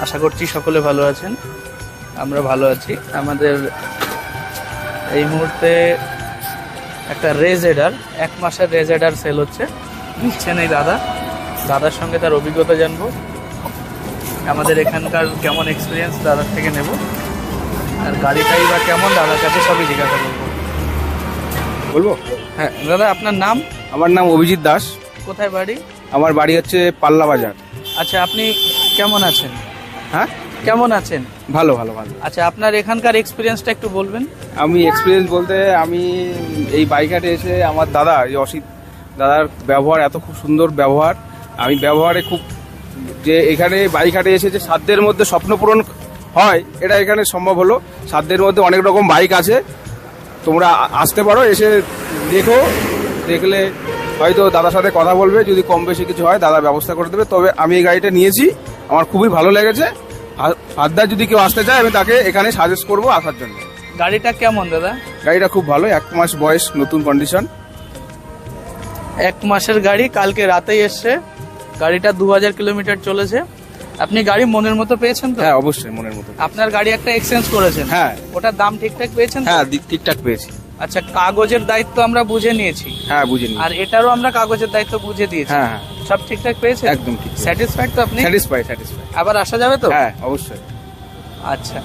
আশা করছি সকলে ভালো আছেন, আমরা ভালো আছি। আমাদের এই মুহূর্তে একটা রেজেডার, 1 মাসের রেজেডার সেল হচ্ছে, নিচ্ছেন এই দাদার সঙ্গে তার অভিজ্ঞতা জানবো, আমাদের এখানকার কেমন এক্সপিরিয়েন্স দাদার থেকে নেব, আর গাড়িটাই বা কেমন দাদার কাছে সবই জিজ্ঞাসা করবো। বলবো? হ্যাঁ দাদা, আপনার নাম? আমার নাম অভিজিৎ দাস। কোথায় বাড়ি? আমার বাড়ি হচ্ছে পাল্লা বাজার। আচ্ছা, আপনি কেমন আছেন? হ্যাঁ, কেমন আছেন? ভালো ভালো ভালো। আচ্ছা, আপনার এখানকার এক্সপিরিয়েন্সটা একটু বলবেন। আমি এক্সপিরিয়েন্স বলতে, আমি এই বাইকহাটে এসে আমার দাদা, এই অসিত দাদার ব্যবহার, এত খুব সুন্দর ব্যবহার, আমি ব্যবহারে খুব, যে এখানে বাইকহাটে এসে যে সাধ্যের মধ্যে স্বপ্ন পূরণ হয়, এটা এখানে সম্ভব হলো। সাধ্যের মধ্যে অনেক রকম বাইক আছে, তোমরা আসতে পারো, এসে দেখো, দেখলে হয়তো দাদার সাথে কথা বলবে, যদি কম বেশি কিছু হয় দাদা ব্যবস্থা করে দেবে। তবে আমি এই গাড়িটা নিয়েছি, আমার খুবই ভালো লেগেছে। ফার্দার যদি কেউ আসতে চায় আমি তাকে এখানে সাজেস্ট করবো আসার জন্য। গাড়িটা কেমন দাদা? গাড়িটা খুব ভালো, 1 মাস বয়স, নতুন কন্ডিশন। 1 মাসের গাড়ি, কালকে রাতেই এসছে, গাড়িটা 2000 কিলোমিটার চলেছে। আপনি গাড়ি মনের মতো পেয়েছেন তো? হ্যাঁ, অবশ্যই মনের মতো। আপনার গাড়ি একটা এক্সচেঞ্জ করেছেন? হ্যাঁ। ওটার দাম ঠিকঠাক পেয়েছেন? হ্যাঁ, ঠিকঠাক পেয়েছি। আচ্ছা, কাগজের দায়িত্ব আমরা বুঝে নিয়েছি। হ্যাঁ, বুঝিনি। আর এটারও আমরা কাগজের দায়িত্ব বুঝে দিয়েছি। হ্যাঁ হ্যাঁ, সব ঠিকঠাক পেয়েছে? একদম ঠিক। স্যাটিসফাইড তো আপনি? স্যাটিসফাইড। আবার আসা যাবে তো? হ্যাঁ, অবশ্যই। আচ্ছা,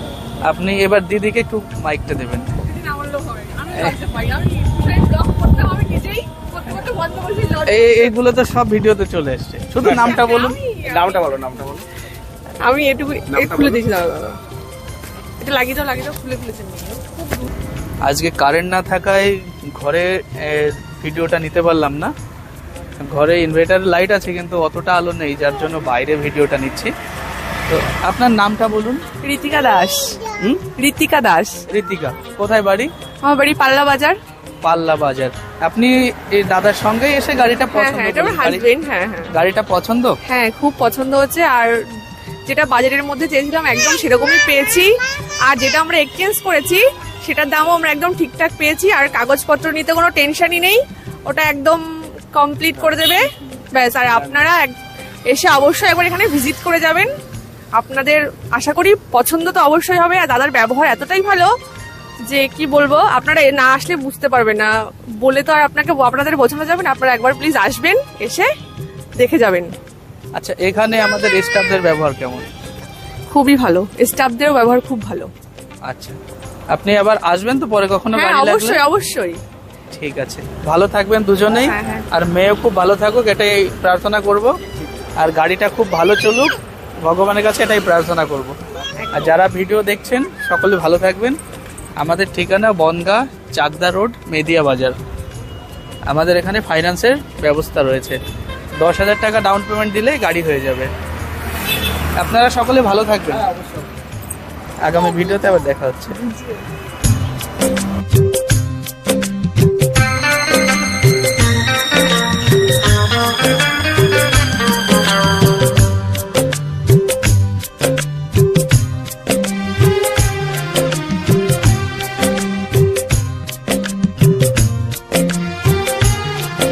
আপনি এবার দিদিকে একটু মাইকটা দেবেন। এইগুলো তো সব ভিডিওতে চলে এসছে, শুধু নামটা বলুন। নামটা বলো। আমি এটুকু খুলে দিয়েছি দাদা, এটা লাগিয়ে দাও খুলে ফেলেছেন। আজকে কারেন্ট না থাকায় ঘরে ভিডিওটা নিতে পারলাম না। ঘরে ইনভার্টার লাইট আছে কিন্তু অতটা আলো নেই, যার জন্য বাইরে ভিডিওটা নিচ্ছি। তো আপনার নামটা বলুন। ঋতিকা দাস। ঋতিকা দাস। ঋতিকা, কোথায় বাড়ি? আমার বাড়ি পাল্লা বাজার। পাল্লা বাজার। আপনি এই দাদার সঙ্গে এসে গাড়িটা পছন্দ এটা আমার করলেন? হাজবেন্ড। হ্যাঁ, গাড়িটা পছন্দ? হ্যাঁ, খুব পছন্দ হচ্ছে। আর যেটা বাজেটের মধ্যে চেয়েছিলাম একদম সেরকমই পেয়েছি। আর যেটা আমরা এক্সচেঞ্জ করেছি সেটার দামও আমরা একদম ঠিকঠাক পেয়েছি। আর কাগজপত্র নিতে কোনো টেনশনই নেই, ওটা একদম কমপ্লিট করে দেবে ব্যাস। আর আপনারা এসে অবশ্যই একবার এখানে ভিজিট করে যাবেন, আপনাদের আশা করি পছন্দ তো অবশ্যই হবে। আর দাদার ব্যবহার এতটাই ভালো যে কি বলবো, আপনারা না আসলে বুঝতে পারবেন না, বলে তো আর আপনাদের বোঝানো যাবে না। আপনারা একবার প্লিজ আসবেন, এসে দেখে যাবেন। আচ্ছা, এখানে আমাদের স্টাফদের ব্যবহার কেমন? খুবই ভালো, স্টাফদেরও ব্যবহার খুব ভালো। আচ্ছা, আপনি আবার আসবেন তো পরে কখনো? হ্যাঁ, গাড়ি লাগলে? অবশ্যই অবশ্যই। ঠিক আছে, ভালো থাকবেন দুজনেই। হ্যাঁ, হ্যাঁ। আর মেয়েও খুব ভালো থাকুক, এটাই প্রার্থনা করব। আর গাড়িটা খুব ভালো চলুক, ভগবানের কাছে এটাই প্রার্থনা করব। আর যারা ভিডিও দেখছেন সকলে ভালো থাকবেন। আমাদের ঠিকানা বনগাঁ চাকদা রোড, মেদিয়া বাজার। আমাদের এখানে ফাইন্যান্সের ব্যবস্থা রয়েছে, 10,000 টাকা ডাউন পেমেন্ট দিলেই গাড়ি হয়ে যাবে। আপনারা সকলে ভালো থাকবেন। আগামী ভিডিওতে আবার দেখা হচ্ছে।